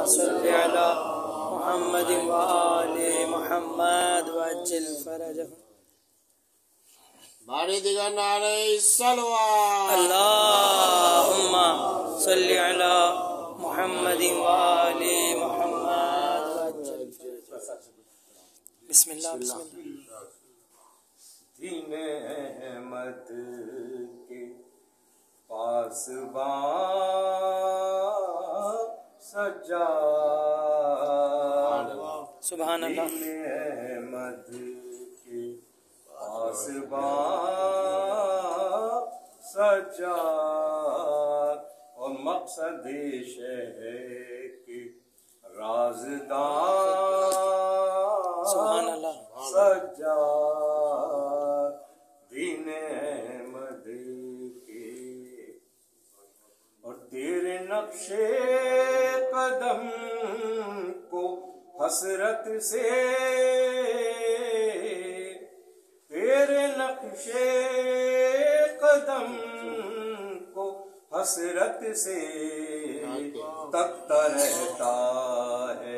صل على محمد وآل محمد وعجل فرجهم. باری دیگر نعرہ الصلوات. اللهم صل على محمد وآل محمد وعجل. بسم اللہ بسم اللہ. دین احمد کے پاسبان سجاد. سبحان اللہ. دین احمد کے پاسبان سجاد اور مقصد شہر کے رازدان سبحان اللہ. سجاد. دین احمد کے اور تیرے نقش قدم کو حسرت سے، تیرے نقش قدم کو حسرت سے تکتا رہتا ہے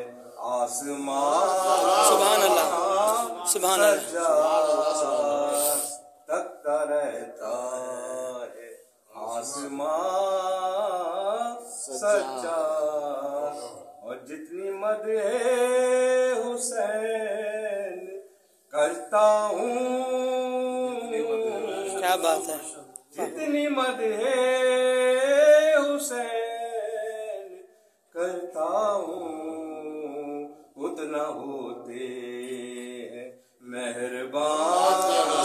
آسمان. سبحان اللہ سبحان اللہ. تکتا رہتا ہے آسمان سجاد. اور جتنی مدح حسین کرتا ہوں، کیا بات ہے. جتنی مدح حسین کرتا ہوں اتنا ہوتے ہیں مہربان.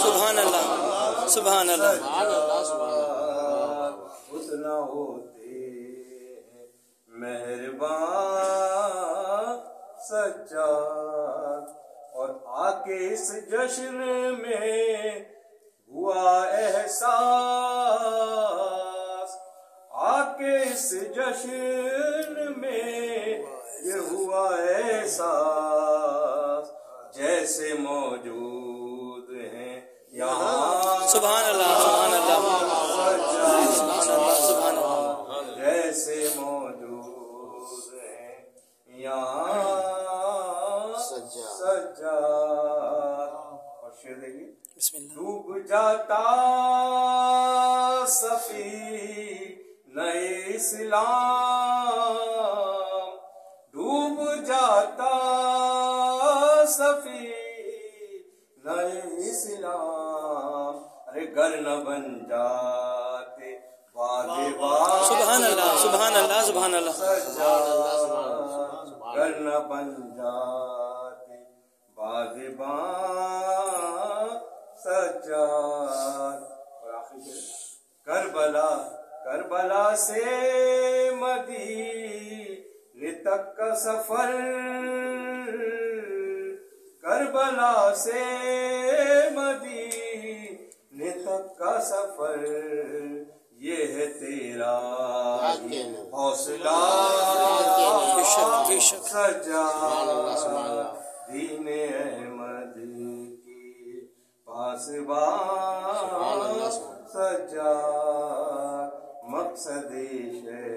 سبحان اللہ سبحان اللہ. اتنا ہوتے ہیں مہربان سجاد. اور آ کے اس جشن میں ہوا احساس، آ کے اس جشن میں یہ ہوا احساس جیسے موجود ہیں یہاں. سبحان اللہ سبحان اللہ سبحان اللہ سبحان اللہ. جیسے موجود ہیں یہاں سجاد. اور شعر دیکھیے. بسم اللہ. ڈوب جاتا سفینہ اسلام، ڈوب جاتا سفینہ اسلام. ارے گر نہ بن جاتے بادبان. سبحان اللہ سبحان اللہ سبحان اللہ. گر نہ بن جاتے بادبان سجاد. اور آخری کربلا سے مدینے تک کا سفر، کربلا سے مدینے تک کا سفر یہ ہے تیرا حوصلہ سجاد. دین احمد کی پاسبان سجاد. مقصد شہر